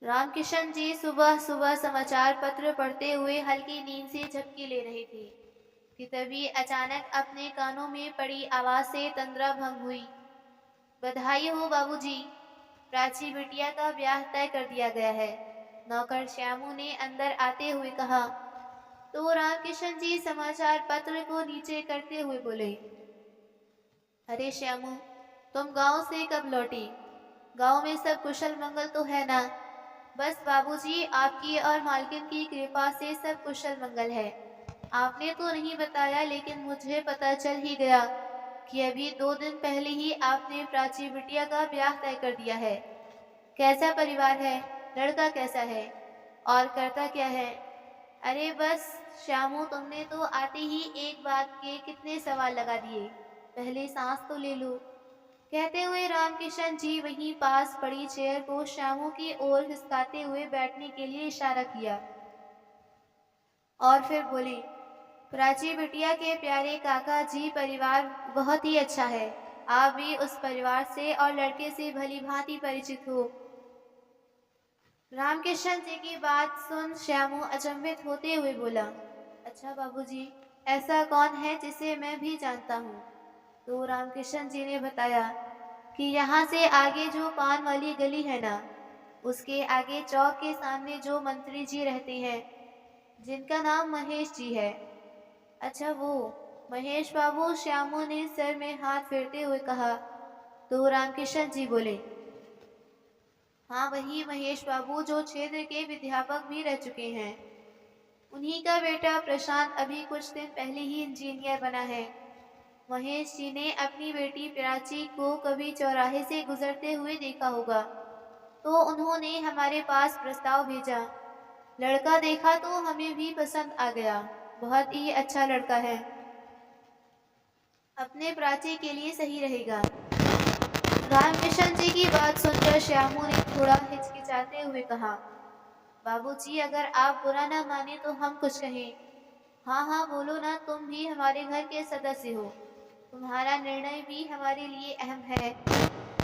रामकिशन जी सुबह सुबह समाचार पत्र पढ़ते हुए हल्की नींद से झपकी ले रहे थे कि तभी अचानक अपने कानों में पड़ी आवाज से तंद्रा भंग हुई। बधाई हो बाबूजी, प्राची बिटिया का ब्याह तय कर दिया गया है, नौकर श्यामू ने अंदर आते हुए कहा। तो रामकिशन जी समाचार पत्र को नीचे करते हुए बोले, अरे श्यामू, तुम गांव से कब लौटी? गांव में सब कुशल मंगल तो है ना? बस बाबूजी, आपकी और मालकिन की कृपा से सब कुशल मंगल है। आपने तो नहीं बताया, लेकिन मुझे पता चल ही गया कि अभी 2 दिन पहले ही आपने प्राची बिटिया का ब्याह तय कर दिया है। कैसा परिवार है? लड़का कैसा है? और करता क्या है? अरे बस श्यामू, तुमने तो आते ही एक बात के कितने सवाल लगा दिए। पहले सांस तो ले लो। कहते हुए रामकिशन जी वहीं पास पड़ी चेयर को श्यामू की ओर खिसकाते हुए बैठने के लिए इशारा किया और फिर बोले, प्राची बिटिया के प्यारे काका जी, परिवार बहुत ही अच्छा है। आप भी उस परिवार से और लड़के से भली भांति परिचित हो। रामकिशन जी की बात सुन श्यामू अचंभित होते हुए बोला, अच्छा बाबूजी, ऐसा कौन है जिसे मैं भी जानता हूँ? तो रामकिशन जी ने बताया कि यहाँ से आगे जो पान वाली गली है ना, उसके आगे चौक के सामने जो मंत्री जी रहते हैं, जिनका नाम महेश जी है। अच्छा वो महेश बाबू? श्यामू ने सर में हाथ फेरते हुए कहा। तो रामकिशन जी बोले, हाँ वही महेश बाबू, जो क्षेत्र के विध्यापक भी रह चुके हैं। उन्हीं का बेटा प्रशांत अभी कुछ दिन पहले ही इंजीनियर बना है। महेश जी ने अपनी बेटी प्राची को कभी चौराहे से गुजरते हुए देखा होगा, तो उन्होंने हमारे पास प्रस्ताव भेजा। लड़का देखा तो हमें भी पसंद आ गया। बहुत ही अच्छा लड़का है, अपने प्राची के लिए सही रहेगा। रामकिशन जी की बात सुनकर श्यामू ने थोड़ा हिचकिचाते हुए कहा, बाबूजी, अगर आप बुरा ना माने तो हम कुछ कहें? हाँ हाँ बोलो ना, तुम भी हमारे घर के सदस्य हो, तुम्हारा निर्णय भी हमारे लिए अहम है।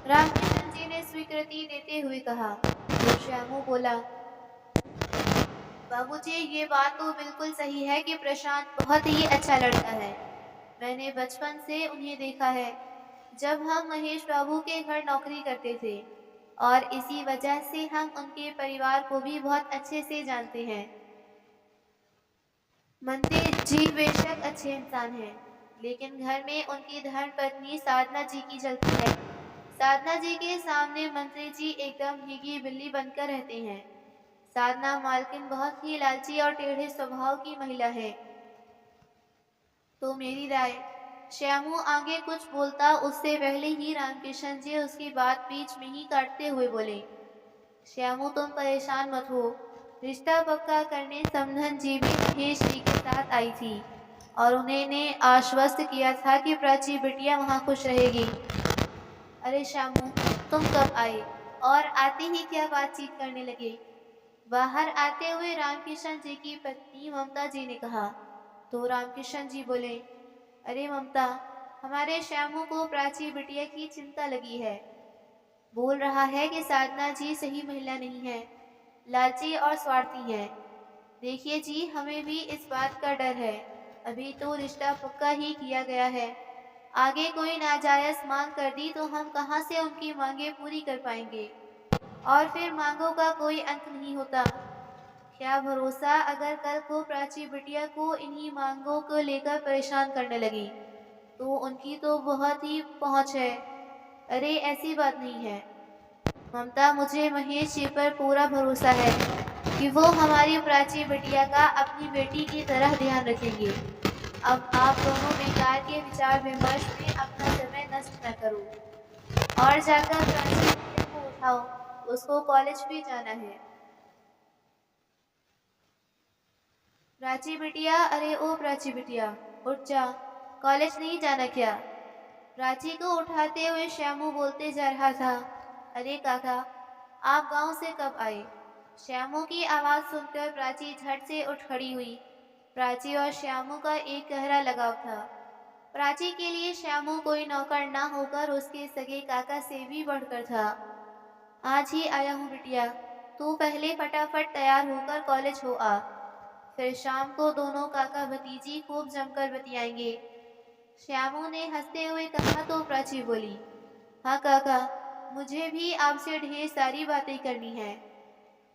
रामकिशन जी ने स्वीकृति देते हुए कहा। तो श्यामू बोला, बाबूजी, ये बात तो बिल्कुल सही है कि प्रशांत बहुत ही अच्छा लड़का है। मैंने बचपन से उन्हें देखा है, जब हम महेश बाबू के घर नौकरी करते थे, और इसी वजह से हम उनके परिवार को भी बहुत अच्छे से जानते हैं। मंत्री जी बेशक अच्छे इंसान हैं, लेकिन घर में उनकी धर्म पत्नी साधना जी की चलती है। साधना जी के सामने मंत्री जी एकदम भीगी बिल्ली बनकर रहते हैं। साधना मालकिन बहुत ही लालची और टेढ़े स्वभाव की महिला है। तो मेरी राय। श्यामू आगे कुछ बोलता उससे पहले ही रामकिशन जी उसकी बात बीच में ही काटते हुए बोले, श्यामू तुम परेशान मत हो। रिश्ता पक्का करने समधन जी भी महेश जी के साथ आई थी और उन्होंने आश्वस्त किया था कि प्राची बिटिया वहाँ खुश रहेगी। अरे श्यामू, तुम कब आए और आते ही क्या बातचीत करने लगे? बाहर आते हुए रामकिशन जी की पत्नी ममता जी ने कहा। तो रामकिशन जी बोले, अरे ममता, हमारे श्यामू को प्राची बिटिया की चिंता लगी है। बोल रहा है कि साधना जी सही महिला नहीं है, लालची और स्वार्थी है। देखिए जी, हमें भी इस बात का डर है। अभी तो रिश्ता पक्का ही किया गया है, आगे कोई नाजायज मांग कर दी तो हम कहाँ से उनकी मांगे पूरी कर पाएंगे? और फिर मांगों का कोई अंत नहीं होता। क्या भरोसा अगर कल को प्राची बिटिया को इन्हीं मांगों को लेकर परेशान करने लगी, तो उनकी तो बहुत ही पहुंच है। अरे ऐसी बात नहीं है ममता, मुझे महेश जी पर पूरा भरोसा है कि वो हमारी प्राची बिटिया का अपनी बेटी की तरह ध्यान रखेंगे। अब आप दोनों बेकार के विचार विमर्श में अपना समय नष्ट न करो और जाकर प्राची बिटिया को उठाओ, उसको कॉलेज भी जाना है। प्राची बिटिया, अरे ओ प्राची बिटिया, उठ जा, कॉलेज नहीं जाना क्या? प्राची को उठाते हुए श्यामू बोलते जा रहा था, अरे काका, आप गांव से कब आए? श्यामू की आवाज सुनकर प्राची झट से उठ खड़ी हुई। प्राची और श्यामू का एक गहरा लगाव था। प्राची के लिए श्यामू कोई नौकर ना होकर उसके सगे काका से भी बढ़कर था। आज ही आया हूँ बिटिया, तू पहले फटाफट तैयार होकर कॉलेज हो आ, फिर शाम को दोनों काका भतीजी खूब जमकर बतियाएंगे। श्यामू ने हंसते हुए कहा तो प्राची बोली, हाँ काका, मुझे भी आपसे ढेर सारी बातें करनी है।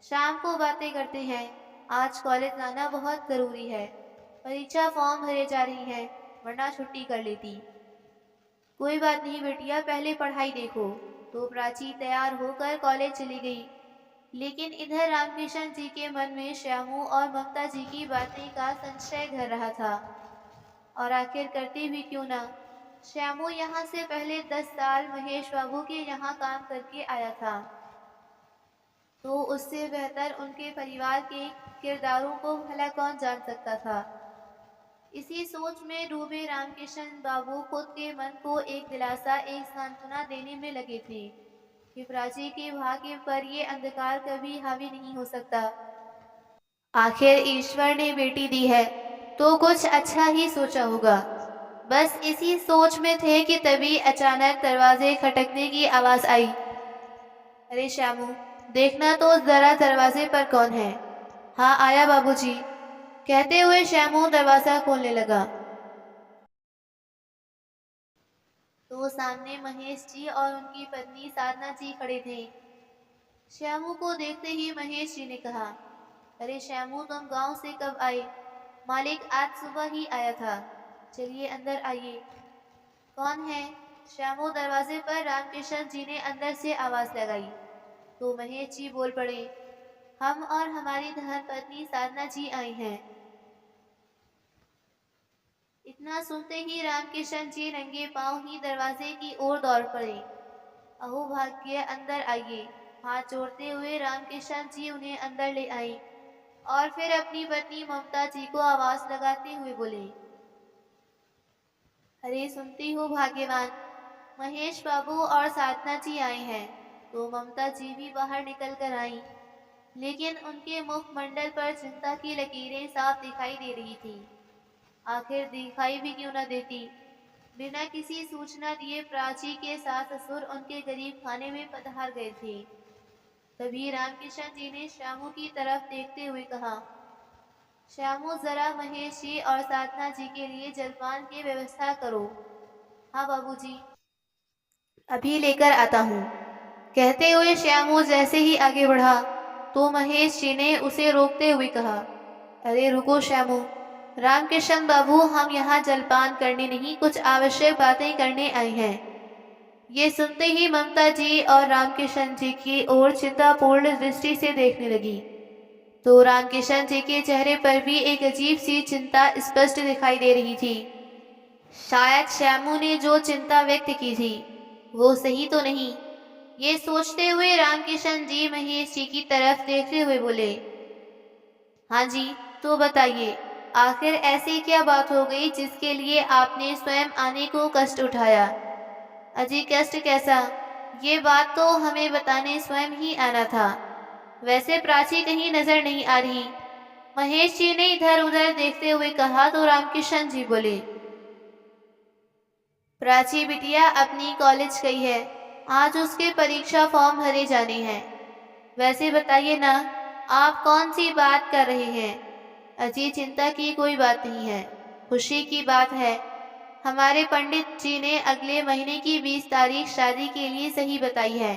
शाम को बातें करते हैं, आज कॉलेज आना बहुत ज़रूरी है। परीक्षा फॉर्म भरे जा रही है, वरना छुट्टी कर लेती। कोई बात नहीं बेटिया, पहले पढ़ाई देखो। तो प्राची तैयार होकर कॉलेज चली गई। लेकिन इधर रामकिशन जी के मन में श्यामू और ममता जी की बातें का संशय घर रहा था। और आखिर करते भी क्यों ना, श्यामू यहाँ से पहले 10 साल महेश बाबू के यहाँ काम करके आया था, तो उससे बेहतर उनके परिवार के किरदारों को भला कौन जान सकता था। इसी सोच में डूबे रामकिशन बाबू खुद के मन को एक दिलासा, एक सांत्वना देने में लगे थे कि प्राची के भाग्य पर ये अंधकार कभी हावी नहीं हो सकता। आखिर ईश्वर ने बेटी दी है तो कुछ अच्छा ही सोचा होगा। बस इसी सोच में थे कि तभी अचानक दरवाजे खटकने की आवाज आई। अरे श्यामू, देखना तो जरा दरवाजे पर कौन है। हाँ आया बाबूजी, कहते हुए श्यामू दरवाजा खोलने लगा तो सामने महेश जी और उनकी पत्नी साधना जी खड़े थे। श्यामू को देखते ही महेश जी ने कहा, अरे श्यामू, तुम गांव से कब आए? मालिक आज सुबह ही आया था, चलिए अंदर आइए। कौन है? श्यामू दरवाजे पर रामकिशन जी ने अंदर से आवाज लगाई तो महेश जी बोल पड़े, हम और हमारी धर्मपत्नी साधना जी आई हैं। इतना सुनते ही रामकिशन जी नंगे पांव ही दरवाजे की ओर दौड़ पड़े। अहो भाग्य, अंदर आइए। हाथ जोड़ते हुए रामकिशन जी उन्हें अंदर ले आई और फिर अपनी पत्नी ममता जी को आवाज लगाते हुए बोले, अरे सुनती हो भाग्यवान, महेश बाबू और साधना जी आए हैं। तो ममता जी भी बाहर निकल कर आई, लेकिन उनके मुखमंडल पर चिंता की लकीरें साफ दिखाई दे रही थी। आखिर दिखाई भी क्यों न देती, बिना किसी सूचना दिए प्राची के सास ससुर उनके गरीब खाने में पधार गए थे। तभी रामकिशन जी ने श्यामू की तरफ देखते हुए कहा, श्यामू, जरा महेश जी और साधना जी के लिए जलपान की व्यवस्था करो। हाँ बाबूजी, अभी लेकर आता हूँ। कहते हुए श्यामू जैसे ही आगे बढ़ा तो महेश जी ने उसे रोकते हुए कहा, अरे रुको श्यामू, रामकिशन बाबू, हम यहाँ जलपान करने नहीं, कुछ आवश्यक बातें करने आए हैं। ये सुनते ही ममता जी और रामकिशन जी की ओर चिंतापूर्ण दृष्टि से देखने लगी तो रामकिशन जी के चेहरे पर भी एक अजीब सी चिंता स्पष्ट दिखाई दे रही थी। शायद श्यामू ने जो चिंता व्यक्त की थी वो सही तो नहीं। ये सोचते हुए रामकिशन जी महेश जी की तरफ देखते हुए बोले, हाँ जी, तो बताइए, आखिर ऐसी क्या बात हो गई जिसके लिए आपने स्वयं आने को कष्ट उठाया? अजी कष्ट कैसा, ये बात तो हमें बताने स्वयं ही आना था। वैसे प्राची कहीं नजर नहीं आ रही। महेश जी ने इधर उधर देखते हुए कहा तो रामकिशन जी बोले, प्राची बिटिया अपनी कॉलेज गई है, आज उसके परीक्षा फॉर्म भरे जाने हैं। वैसे बताइए ना, आप कौन सी बात कर रहे हैं? अजी चिंता की कोई बात नहीं है, खुशी की बात है। हमारे पंडित जी ने अगले महीने की 20 तारीख शादी के लिए सही बताई है,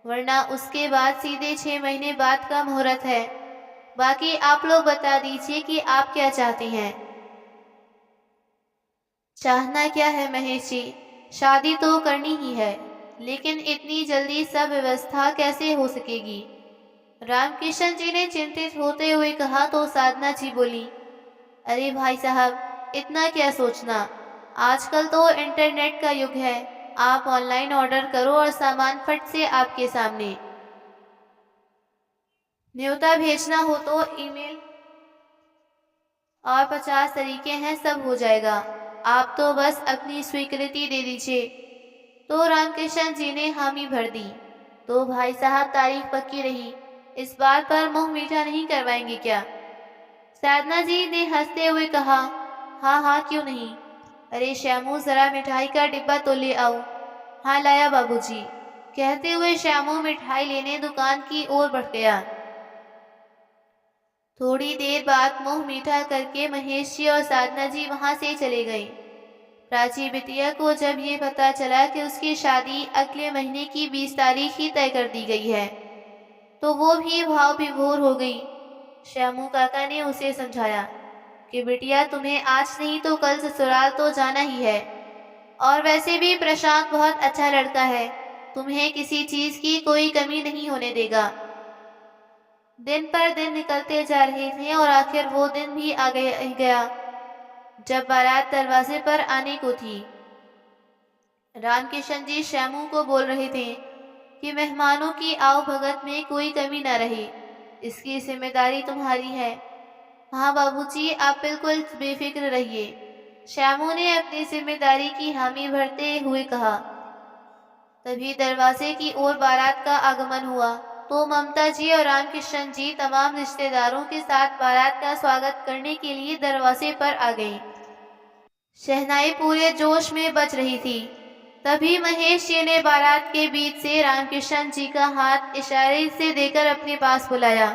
वरना उसके बाद सीधे 6 महीने बाद का मुहूर्त है। बाकी आप लोग बता दीजिए कि आप क्या चाहते हैं। चाहना क्या है महेश जी, शादी तो करनी ही है, लेकिन इतनी जल्दी सब व्यवस्था कैसे हो सकेगी? रामकिशन जी ने चिंतित होते हुए कहा तो साधना जी बोली, अरे भाई साहब, इतना क्या सोचना, आजकल तो इंटरनेट का युग है। आप ऑनलाइन ऑर्डर करो और सामान फट से आपके सामने। न्योता भेजना हो तो ईमेल और 50 तरीके हैं, सब हो जाएगा। आप तो बस अपनी स्वीकृति दे दीजिए। तो रामकिशन जी ने हामी भर दी। तो भाई साहब, तारीख पक्की रही, इस बात पर मुंह मीठा नहीं करवाएंगे क्या? साधना जी ने हंसते हुए कहा, हाँ हाँ क्यों नहीं। अरे श्यामू, जरा मिठाई का डिब्बा तो ले आओ। हाँ लाया बाबूजी। कहते हुए श्यामू मिठाई लेने दुकान की ओर बढ़ गया। थोड़ी देर बाद मुंह मीठा करके महेश जी और साधना जी वहां से चले गए। प्राची बिटिया को जब ये पता चला कि उसकी शादी अगले महीने की 20 तारीख ही तय कर दी गई है, तो वो भी भाव विभोर हो गई। श्यामू काका ने उसे समझाया कि बिटिया, तुम्हें आज नहीं तो कल ससुराल तो जाना ही है, और वैसे भी प्रशांत बहुत अच्छा लड़का है, तुम्हें किसी चीज की कोई कमी नहीं होने देगा। दिन पर दिन निकलते जा रहे थे और आखिर वो दिन भी आ गया जब बारात दरवाजे पर आने को थी। रामकिशन जी श्यामू को बोल रहे थे कि मेहमानों की आओ भगत में कोई कमी न रहे, इसकी जिम्मेदारी तुम्हारी है। हाँ बाबूजी, आप बिल्कुल बेफिक्र रहिए, श्यामू ने अपनी जिम्मेदारी की हामी भरते हुए कहा। तभी दरवाजे की ओर बारात का आगमन हुआ तो ममता जी और रामकिशन जी तमाम रिश्तेदारों के साथ बारात का स्वागत करने के लिए दरवाजे पर आ गई। शहनाई पूरे जोश में बज रही थी। तभी महेश जी ने बारात के बीच से रामकिशन जी का हाथ इशारे से देकर अपने पास बुलाया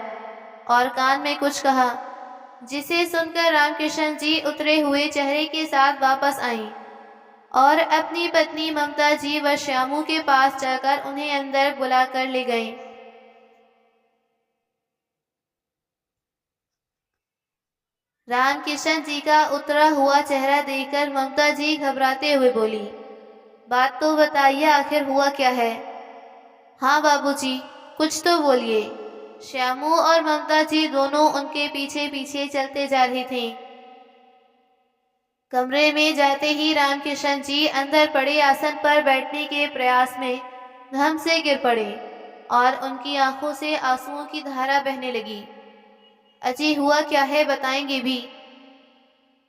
और कान में कुछ कहा, जिसे सुनकर रामकिशन जी उतरे हुए चेहरे के साथ वापस आईं और अपनी पत्नी ममता जी व श्यामू के पास जाकर उन्हें अंदर बुलाकर ले गए। रामकिशन जी का उतरा हुआ चेहरा देखकर ममता जी घबराते हुए बोली, बात तो बताइए, आखिर हुआ क्या है? हाँ बाबूजी, कुछ तो बोलिए। श्यामू और ममता जी दोनों उनके पीछे पीछे चलते जा रहे थे। कमरे में जाते ही रामकिशन जी अंदर पड़े आसन पर बैठने के प्रयास में धम से गिर पड़े और उनकी आंखों से आंसुओं की धारा बहने लगी। अजी, हुआ क्या है, बताएंगे भी?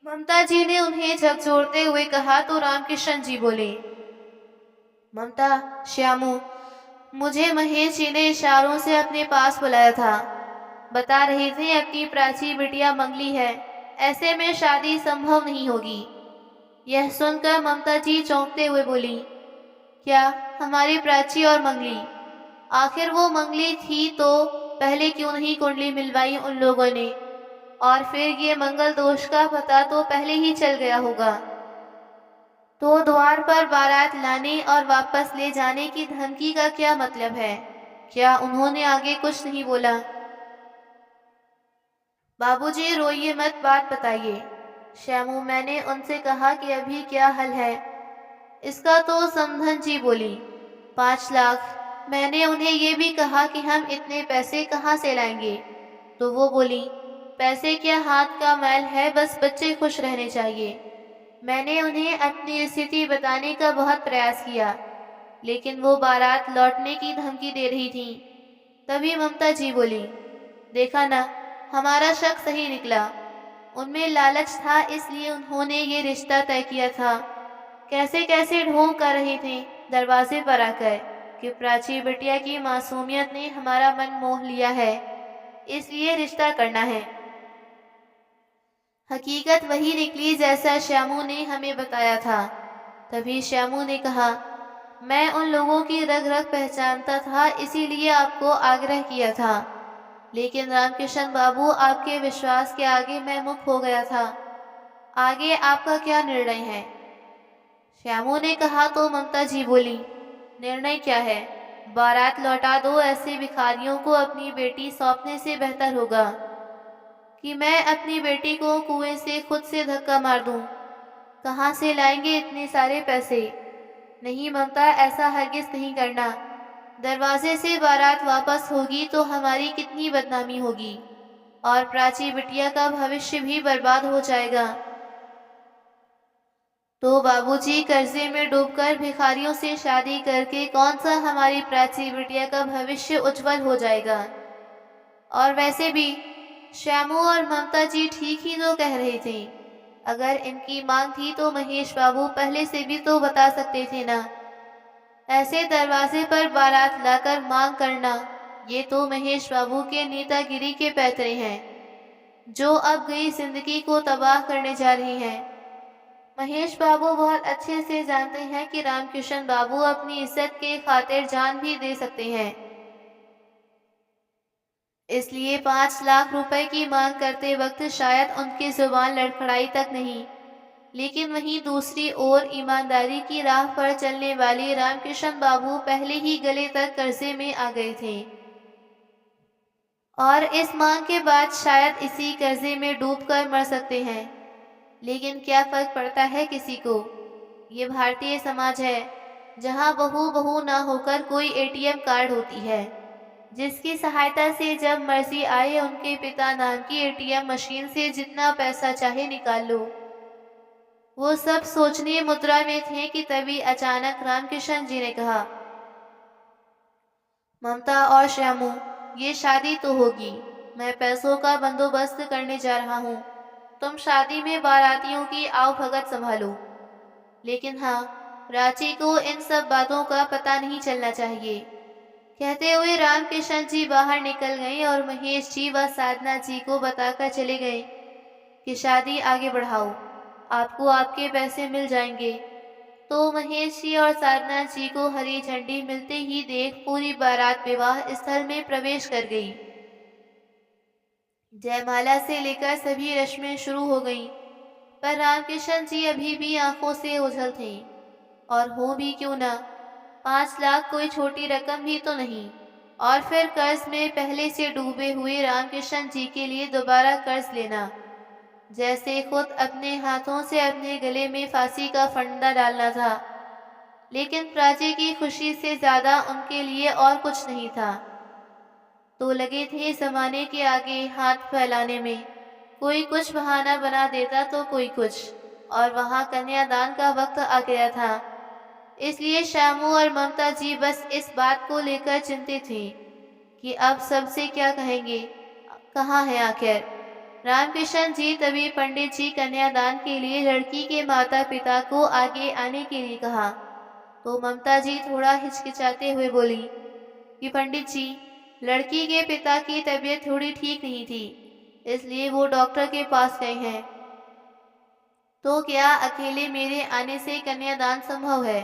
ममता जी ने उन्हें झकझोरते हुए कहा तो रामकिशन जी बोले, ममता, श्यामू, मुझे महेश जी ने इशारों से अपने पास बुलाया था। बता रहे थे अपनी प्राची बिटिया मंगली है, ऐसे में शादी संभव नहीं होगी। यह सुनकर ममता जी चौंकते हुए बोली, क्या हमारी प्राची और मंगली? आखिर वो मंगली थी तो पहले क्यों नहीं कुंडली मिलवाई उन लोगों ने? और फिर ये मंगल दोष का पता तो पहले ही चल गया होगा, तो द्वार पर बारात लाने और वापस ले जाने की धमकी का क्या मतलब है? क्या उन्होंने आगे कुछ नहीं बोला? बाबूजी रोइए मत, बात बताइए। श्यामू, मैंने उनसे कहा कि अभी क्या हल है इसका, तो समधन जी बोली, 5 लाख। मैंने उन्हें ये भी कहा कि हम इतने पैसे कहाँ से लाएंगे, तो वो बोली, पैसे क्या, हाथ का मैल है, बस बच्चे खुश रहने चाहिए। मैंने उन्हें अपनी स्थिति बताने का बहुत प्रयास किया, लेकिन वो बारात लौटने की धमकी दे रही थी। तभी ममता जी बोली, देखा ना, हमारा शक सही निकला। उनमें लालच था, इसलिए उन्होंने ये रिश्ता तय किया था। कैसे कैसे ढोंग कर रहे थे दरवाजे पर आकर कि प्राची बिटिया की मासूमियत ने हमारा मन मोह लिया है, इसलिए रिश्ता करना है। हकीकत वही निकली जैसा श्यामू ने हमें बताया था। तभी श्यामू ने कहा, मैं उन लोगों की रग रग पहचानता था, इसीलिए आपको आग्रह किया था, लेकिन रामकिशन बाबू, आपके विश्वास के आगे मैं मुख हो गया था। आगे आपका क्या निर्णय है? श्यामू ने कहा तो ममता जी बोली, निर्णय क्या है? बारात लौटा दो, ऐसे भिखारियों को अपनी बेटी सौंपने से बेहतर होगा कि मैं अपनी बेटी को कुएं से खुद से धक्का मार दूं। कहाँ से लाएंगे इतने सारे पैसे? नहीं ममता, ऐसा हरगिज नहीं करना। दरवाजे से बारात वापस होगी तो हमारी कितनी बदनामी होगी और प्राची बिटिया का भविष्य भी बर्बाद हो जाएगा। तो बाबूजी, कर्जे में डूबकर भिखारियों से शादी करके कौन सा हमारी प्राची बिटिया का भविष्य उज्जवल हो जाएगा? और वैसे भी श्यामू और ममता जी ठीक ही तो कह रहे थे। अगर इनकी मांग थी तो महेश बाबू पहले से भी तो बता सकते थे ना। ऐसे दरवाजे पर बारात लाकर मांग करना, ये तो महेश बाबू के नेतागिरी के पैतरे हैं, जो अब गई जिंदगी को तबाह करने जा रही हैं। महेश बाबू बहुत अच्छे से जानते हैं कि रामकिशन बाबू अपनी इज्जत के खातिर जान भी दे सकते हैं, इसलिए 5 लाख रुपए की मांग करते वक्त शायद उनकी जुबान लड़खड़ाई तक नहीं। लेकिन वहीं दूसरी ओर ईमानदारी की राह पर चलने वाले रामकिशन बाबू पहले ही गले तक कर्जे में आ गए थे और इस मांग के बाद शायद इसी कर्जे में डूबकर मर सकते हैं। लेकिन क्या फर्क पड़ता है किसी को? ये भारतीय समाज है जहाँ बहू बहू ना होकर कोई एटीएम कार्ड होती है, जिसकी सहायता से जब मर्जी आए उनके पिता नाम की एटीएम मशीन से जितना पैसा चाहे निकाल लो। वो सब सोचनीय मुद्रा में थे कि तभी अचानक रामकिशन जी ने कहा, ममता और श्यामू, ये शादी तो होगी। मैं पैसों का बंदोबस्त करने जा रहा हूँ। तुम शादी में बारातियों की आवभगत संभालो। लेकिन हाँ, प्राची को इन सब बातों का पता नहीं चलना चाहिए। कहते हुए रामकिशन जी बाहर निकल गए और महेश जी व साधना जी को बताकर चले गए कि शादी आगे बढ़ाओ, आपको आपके पैसे मिल जाएंगे। तो महेश जी और साधना जी को हरी झंडी मिलते ही देख पूरी बारात विवाह स्थल में प्रवेश कर गई। जयमाला से लेकर सभी रस्में शुरू हो गईं, पर रामकिशन जी अभी भी आंखों से ओझल थे। और हो भी क्यों ना, 5 लाख कोई छोटी रकम भी तो नहीं। और फिर कर्ज में पहले से डूबे हुए रामकिशन जी के लिए दोबारा कर्ज लेना, जैसे खुद अपने हाथों से अपने गले में फांसी का फंदा डालना था। लेकिन प्राची की खुशी से ज्यादा उनके लिए और कुछ नहीं था, तो लगे थे जमाने के आगे हाथ फैलाने में। कोई कुछ बहाना बना देता तो कोई कुछ, और वहां कन्यादान का वक्त आ गया था। इसलिए श्यामू और ममता जी बस इस बात को लेकर चिंतित थे कि अब सबसे क्या कहेंगे, कहाँ है आखिर। रामकिशन जी तभी पंडित जी कन्यादान के लिए लड़की के माता पिता को आगे आने के लिए कहा, तो ममता जी थोड़ा हिचकिचाते हुए बोली कि पंडित जी, लड़की के पिता की तबीयत थोड़ी ठीक नहीं थी, इसलिए वो डॉक्टर के पास गए हैं। तो क्या अकेले मेरे आने से कन्यादान संभव है?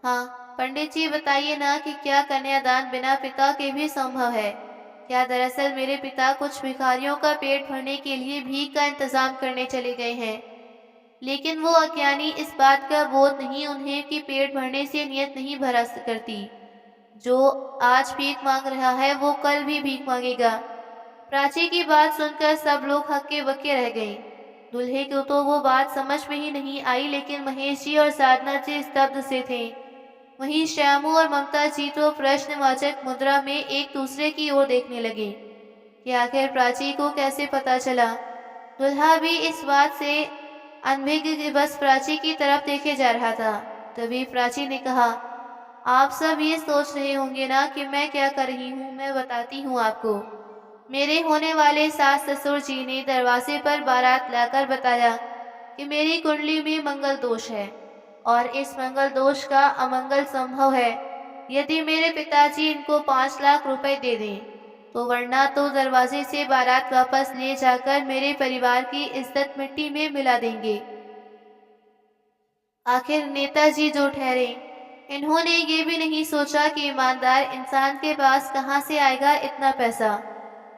हाँ पंडित जी, बताइए ना कि क्या कन्यादान बिना पिता के भी संभव है? क्या दरअसल मेरे पिता कुछ भिखारियों का पेट भरने के लिए भीख का इंतजाम करने चले गए हैं, लेकिन वो अज्ञानी इस बात का बोध नहीं उन्हें कि पेट भरने से नियत नहीं भरा करती। जो आज भीख मांग रहा है वो कल भी भीख मांगेगा। प्राची की बात सुनकर सब लोग हक्के बक्के रह गए। दूल्हे को तो वो बात समझ में ही नहीं आई, लेकिन महेश जी और साधना जी स्तब्ध से थे। वहीं श्यामू और ममता जी तो प्रश्नवाचक मुद्रा में एक दूसरे की ओर देखने लगे कि आखिर प्राची को कैसे पता चला। दुल्हा भी इस बात से अनभिज्ञ कि बस प्राची की तरफ देखे जा रहा था। तभी प्राची ने कहा, आप सब ये सोच रहे होंगे ना कि मैं क्या कर रही हूँ। मैं बताती हूँ आपको। मेरे होने वाले सास ससुर जी ने दरवाजे पर बारात लाकर बताया कि मेरी कुंडली में मंगल दोष है और इस मंगल दोष का अमंगल संभव है यदि मेरे पिताजी इनको 5 लाख रुपए दे दें, तो वरना तो दरवाजे से बारात वापस ले जाकर मेरे परिवार की इज्जत मिट्टी में मिला देंगे। आखिर नेताजी जो ठहरे, इन्होंने ये भी नहीं सोचा कि ईमानदार इंसान के पास कहाँ से आएगा इतना पैसा।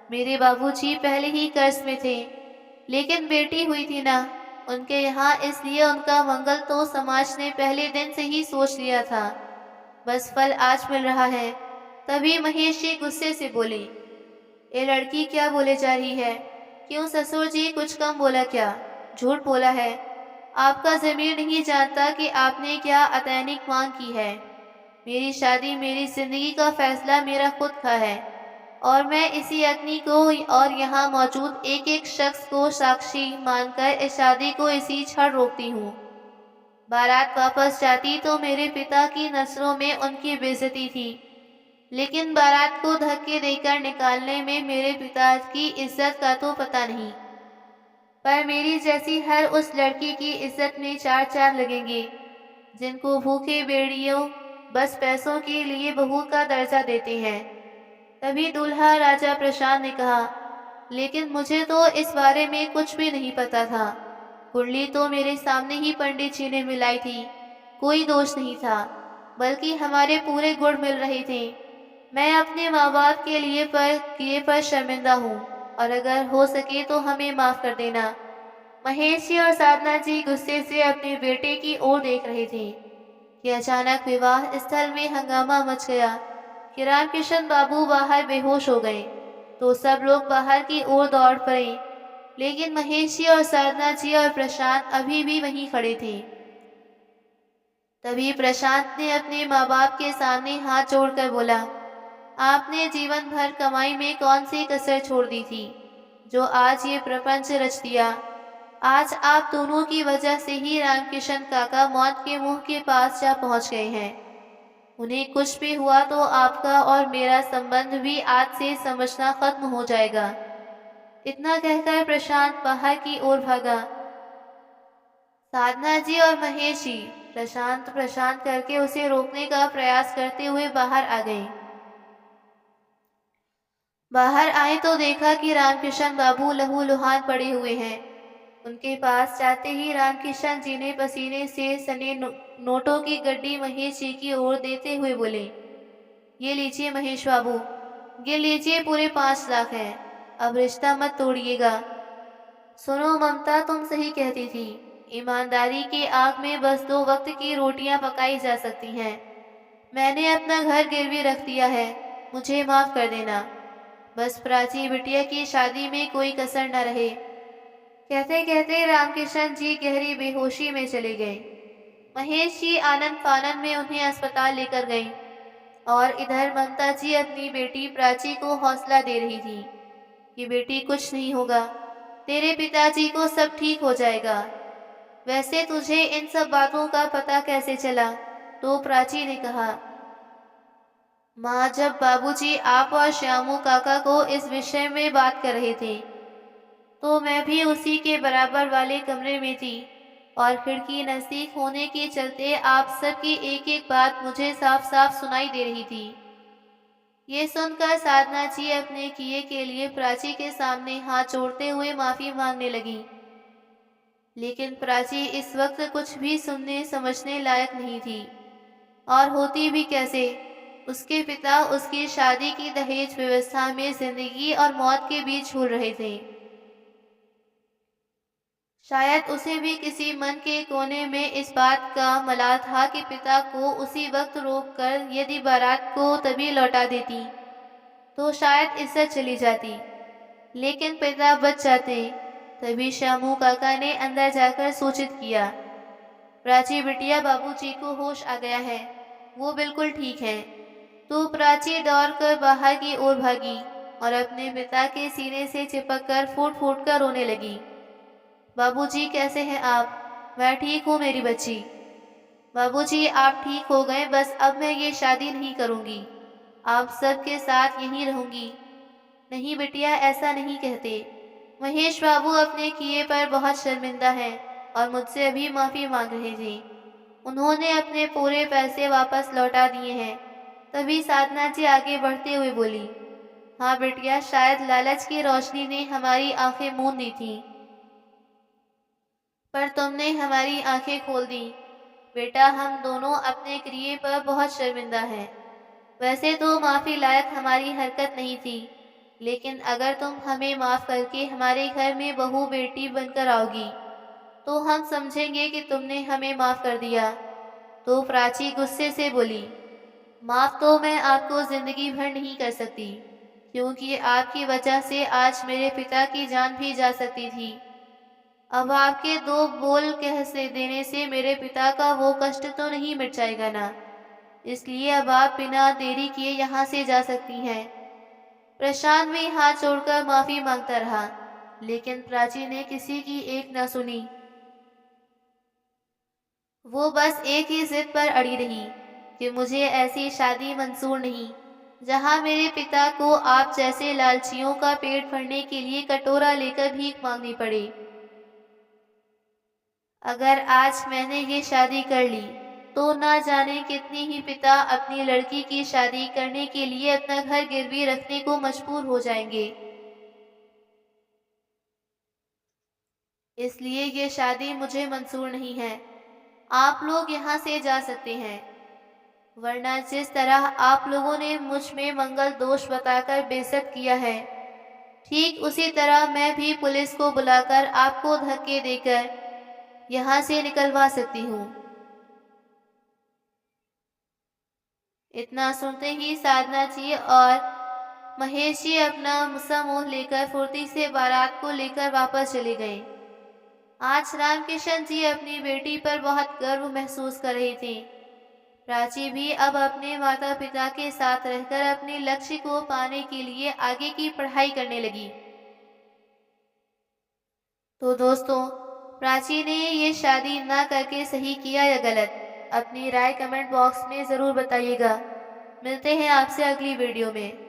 मेरे बाबूजी पहले ही कर्ज में थे, लेकिन बेटी हुई थी ना उनके यहाँ, इसलिए उनका मंगल तो समाज ने पहले दिन से ही सोच लिया था। बस फल आज मिल रहा है। तभी महेश जी गुस्से से बोले, ये लड़की क्या बोले जा रही है? क्यों ससुर जी, कुछ कम बोला क्या? झूठ बोला है। आपका ज़मीर नहीं जानता कि आपने क्या अतैनिक मांग की है। मेरी शादी, मेरी जिंदगी का फैसला मेरा खुद का है और मैं इसी अग्नि को और यहाँ मौजूद एक एक शख्स को साक्षी मानकर इस शादी को इसी क्षण रोकती हूँ। बारात वापस जाती तो मेरे पिता की नजरों में उनकी बेइज्जती थी, लेकिन बारात को धक्के देकर निकालने में मेरे पिता की इज्जत का तो पता नहीं। पर मेरी जैसी हर उस लड़की की इज्जत में चार चांद लगेंगे जिनको भूखे बेड़ियों बस पैसों के लिए बहू का दर्जा देते हैं। तभी दूल्हा राजा प्रशांत ने कहा, लेकिन मुझे तो इस बारे में कुछ भी नहीं पता था। कुंडली तो मेरे सामने ही पंडित जी ने मिलाई थी। कोई दोष नहीं था, बल्कि हमारे पूरे गुण मिल रहे थे। मैं अपने माँ बाप के लिए किए पर शर्मिंदा हूँ, और अगर हो सके तो हमें माफ कर देना। महेश जी और साधना जी गुस्से से अपने बेटे की ओर देख रहे थे कि अचानक विवाह स्थल में हंगामा मच गया कि रामकिशन बाबू बाहर बेहोश हो गए। तो सब लोग बाहर की ओर दौड़ पड़े, लेकिन महेश जी और साधना जी और प्रशांत अभी भी वहीं खड़े थे। तभी प्रशांत ने अपने माँ बाप के सामने हाथ जोड़कर बोला, आपने जीवन भर कमाई में कौन सी कसर छोड़ दी थी, जो आज ये प्रपंच रच दिया। आज आप दोनों की वजह से ही रामकिशन काका मौत के मुंह के पास जा पहुंच गए हैं। उन्हें कुछ भी हुआ तो आपका और मेरा संबंध भी आज से समझना खत्म हो जाएगा। इतना कहकर प्रशांत बाहर की ओर भागा। साधना जी और महेश जी प्रशांत प्रशांत करके उसे रोकने का प्रयास करते हुए बाहर आ गए। बाहर आए तो देखा कि रामकिशन बाबू लहूलुहान पड़े हुए हैं। उनके पास जाते ही रामकिशन जी ने पसीने से सने नोटों की गड्डी महेश जी की ओर देते हुए बोले, ये लीजिए महेश बाबू, ये लीजिए पूरे 5 लाख हैं। अब रिश्ता मत तोड़िएगा। सुनो ममता, तुम सही कहती थी। ईमानदारी की आग में बस 2 वक्त की रोटियां पकाई जा सकती हैं। मैंने अपना घर गिरवी रख दिया है, मुझे माफ कर देना। बस प्राची बिटिया की शादी में कोई कसर न रहे। कहते कहते रामकिशन जी गहरी बेहोशी में चले गए। महेश जी आनंद फानन में उन्हें अस्पताल लेकर गए, और इधर ममता जी अपनी बेटी प्राची को हौसला दे रही थी कि बेटी कुछ नहीं होगा, तेरे पिताजी को सब ठीक हो जाएगा। वैसे तुझे इन सब बातों का पता कैसे चला? तो प्राची ने कहा, माँ, जब बाबूजी आप और श्यामू काका को इस विषय में बात कर रहे थे तो मैं भी उसी के बराबर वाले कमरे में थी, और खिड़की नजदीक होने के चलते आप सबकी एक एक बात मुझे साफ साफ सुनाई दे रही थी। ये सुनकर साधना जी अपने किए के लिए प्राची के सामने हाथ जोड़ते हुए माफी मांगने लगी। लेकिन प्राची इस वक्त कुछ भी सुनने समझने लायक नहीं थी, और होती भी कैसे। उसके पिता उसकी शादी की दहेज व्यवस्था में जिंदगी और मौत के बीच झूल रहे थे। शायद उसे भी किसी मन के कोने में इस बात का मलाल था कि पिता को उसी वक्त रोककर यदि बारात को तभी लौटा देती तो शायद इज्जत चली जाती, लेकिन पिता बच जाते। तभी श्यामू काका ने अंदर जाकर सूचित किया, प्राची बिटिया, बाबूजी को होश आ गया है, वो बिल्कुल ठीक है। तो प्राची दौड़कर बाहर की ओर भागी और अपने पिता के सीने से चिपककर फूट फूट कर रोने लगी। बाबूजी, कैसे हैं आप? मैं ठीक हूँ मेरी बच्ची। बाबूजी, आप ठीक हो गए, बस अब मैं ये शादी नहीं करूँगी, आप सबके साथ यहीं रहूँगी। नहीं बिटिया, ऐसा नहीं कहते। महेश बाबू अपने किए पर बहुत शर्मिंदा है और मुझसे अभी माफ़ी मांग रहे थे। उन्होंने अपने पूरे पैसे वापस लौटा दिए हैं। तभी साधना जी आगे बढ़ते हुए बोली, हाँ बिटिया, शायद लालच की रोशनी ने हमारी आंखें मूंद दी थी, पर तुमने हमारी आंखें खोल दी। बेटा, हम दोनों अपने क्रिए पर बहुत शर्मिंदा हैं। वैसे तो माफ़ी लायक हमारी हरकत नहीं थी, लेकिन अगर तुम हमें माफ़ करके हमारे घर में बहू बेटी बनकर आओगी तो हम समझेंगे कि तुमने हमें माफ़ कर दिया। तो प्राची गुस्से से बोली, माफ़ तो मैं आपको ज़िंदगी भर नहीं कर सकती, क्योंकि आपकी वजह से आज मेरे पिता की जान भी जा सकती थी। अब आपके 2 बोल कह से देने से मेरे पिता का वो कष्ट तो नहीं मिट जाएगा ना, इसलिए अब आप बिना देरी किए यहाँ से जा सकती हैं। प्रशांत भी हाथ जोड़कर माफी मांगता रहा, लेकिन प्राची ने किसी की एक न सुनी। वो बस एक ही जिद पर अड़ी रही कि मुझे ऐसी शादी मंजूर नहीं, जहाँ मेरे पिता को आप जैसे लालचियों का पेट भरने के लिए कटोरा लेकर भीख मांगनी पड़े। अगर आज मैंने ये शादी कर ली तो ना जाने कितने ही पिता अपनी लड़की की शादी करने के लिए अपना घर गिरवी रखने को मजबूर हो जाएंगे। इसलिए ये शादी मुझे मंजूर नहीं है। आप लोग यहाँ से जा सकते हैं, वरना जिस तरह आप लोगों ने मुझ में मंगल दोष बताकर बेइज्जत किया है, ठीक उसी तरह मैं भी पुलिस को बुलाकर आपको धक्के देकर यहाँ से निकलवा सकती हूँ। इतना सुनते ही साधना जी और महेश जी अपना समूह लेकर फुर्ती से बारात को लेकर वापस चले गए। आज रामकिशन जी अपनी बेटी पर बहुत गर्व महसूस कर रही थी। प्राची भी अब अपने माता पिता के साथ रहकर अपने लक्ष्य को पाने के लिए आगे की पढ़ाई करने लगी। तो दोस्तों, प्राची ने ये शादी ना करके सही किया या गलत, अपनी राय कमेंट बॉक्स में ज़रूर बताइएगा। मिलते हैं आपसे अगली वीडियो में।